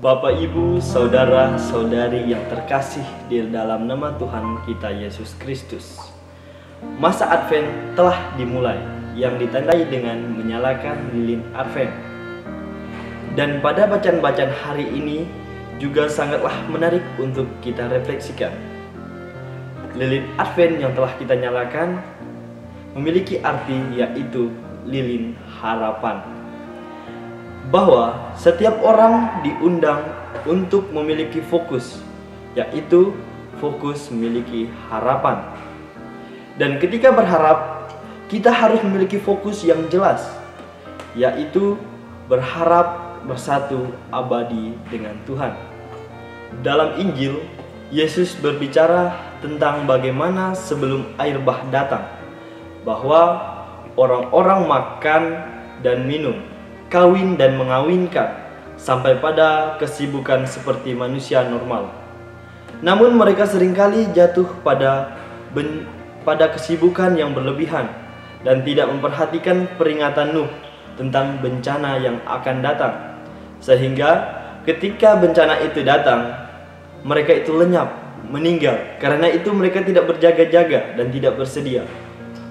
Bapak, Ibu, saudara-saudari yang terkasih di dalam nama Tuhan kita Yesus Kristus. Masa Advent telah dimulai, yang ditandai dengan menyalakan lilin Advent. Dan pada bacaan-bacaan hari ini juga sangatlah menarik untuk kita refleksikan. Lilin Advent yang telah kita nyalakan memiliki arti, yaitu lilin harapan. Bahwa setiap orang diundang untuk memiliki fokus, yaitu fokus memiliki harapan. Dan ketika berharap, kita harus memiliki fokus yang jelas, yaitu berharap bersatu abadi dengan Tuhan. Dalam Injil, Yesus berbicara tentang bagaimana sebelum air bah datang, bahwa orang-orang makan dan minum, kawin dan mengawinkan, sampai pada kesibukan seperti manusia normal. Namun mereka seringkali jatuh pada kesibukan yang berlebihan dan tidak memperhatikan peringatan Nuh tentang bencana yang akan datang. Sehingga ketika bencana itu datang, mereka itu lenyap, meninggal. Karena itu mereka tidak berjaga-jaga dan tidak bersedia.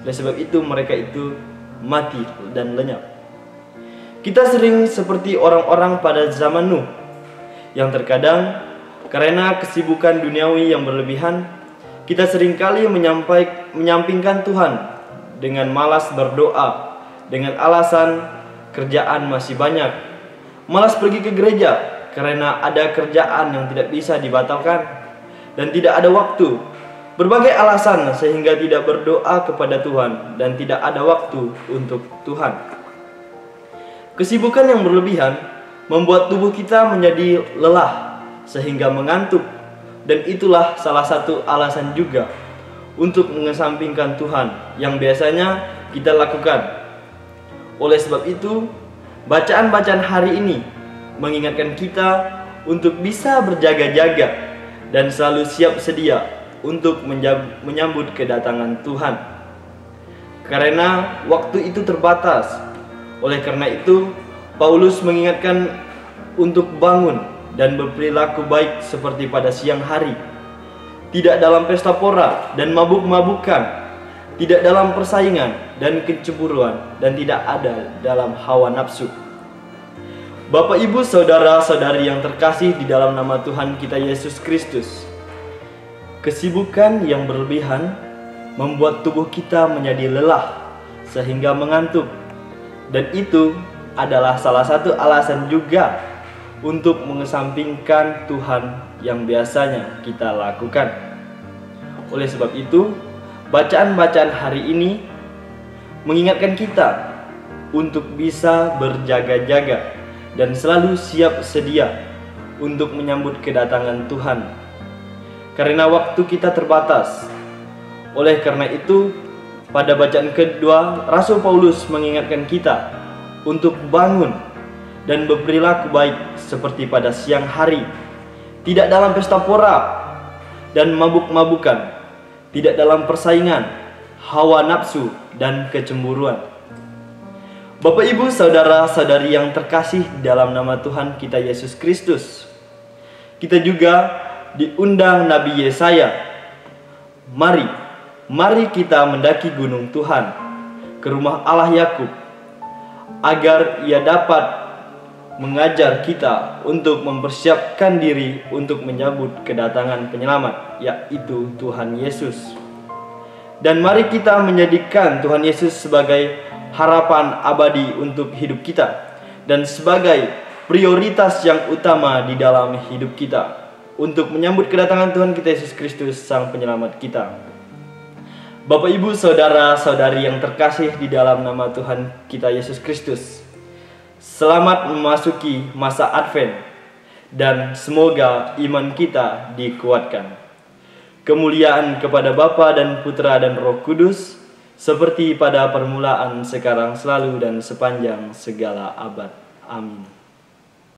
Oleh sebab itu mereka itu mati dan lenyap. Kita sering seperti orang-orang pada zaman Nuh, yang terkadang karena kesibukan duniawi yang berlebihan, kita seringkali menyampingkan Tuhan dengan malas berdoa, dengan alasan kerjaan masih banyak, malas pergi ke gereja karena ada kerjaan yang tidak bisa dibatalkan, dan tidak ada waktu. Berbagai alasan sehingga tidak berdoa kepada Tuhan dan tidak ada waktu untuk Tuhan. Kesibukan yang berlebihan membuat tubuh kita menjadi lelah sehingga mengantuk, dan itulah salah satu alasan juga untuk mengesampingkan Tuhan yang biasanya kita lakukan. Oleh sebab itu, bacaan-bacaan hari ini mengingatkan kita untuk bisa berjaga-jaga dan selalu siap sedia untuk menyambut kedatangan Tuhan. Karena waktu itu terbatas. Oleh karena itu, Paulus mengingatkan untuk bangun dan berperilaku baik seperti pada siang hari, tidak dalam pesta pora dan mabuk-mabukan, tidak dalam persaingan dan kecemburuan, dan tidak ada dalam hawa nafsu. Bapak, Ibu, saudara-saudari yang terkasih di dalam nama Tuhan kita Yesus Kristus, kesibukan yang berlebihan membuat tubuh kita menjadi lelah sehingga mengantuk. Dan itu adalah salah satu alasan juga untuk mengesampingkan Tuhan yang biasanya kita lakukan. Oleh sebab itu, bacaan-bacaan hari ini mengingatkan kita untuk bisa berjaga-jaga dan selalu siap sedia untuk menyambut kedatangan Tuhan. Karena waktu kita terbatas. Oleh karena itu, pada bacaan kedua, Rasul Paulus mengingatkan kita untuk bangun dan berperilaku baik seperti pada siang hari, tidak dalam pesta pora dan mabuk-mabukan, tidak dalam persaingan, hawa nafsu, dan kecemburuan. Bapak, Ibu, saudara-saudari yang terkasih dalam nama Tuhan kita Yesus Kristus, kita juga diundang Nabi Yesaya. Mari kita mendaki gunung Tuhan, ke rumah Allah Yakub, agar Ia dapat mengajar kita untuk mempersiapkan diri untuk menyambut kedatangan penyelamat, yaitu Tuhan Yesus. Dan mari kita menjadikan Tuhan Yesus sebagai harapan abadi untuk hidup kita, dan sebagai prioritas yang utama di dalam hidup kita, untuk menyambut kedatangan Tuhan kita Yesus Kristus, Sang Penyelamat kita. Bapak, Ibu, saudara-saudari yang terkasih di dalam nama Tuhan kita Yesus Kristus, selamat memasuki masa Advent, dan semoga iman kita dikuatkan. Kemuliaan kepada Bapa dan Putra dan Roh Kudus, seperti pada permulaan, sekarang, selalu, dan sepanjang segala abad. Amin.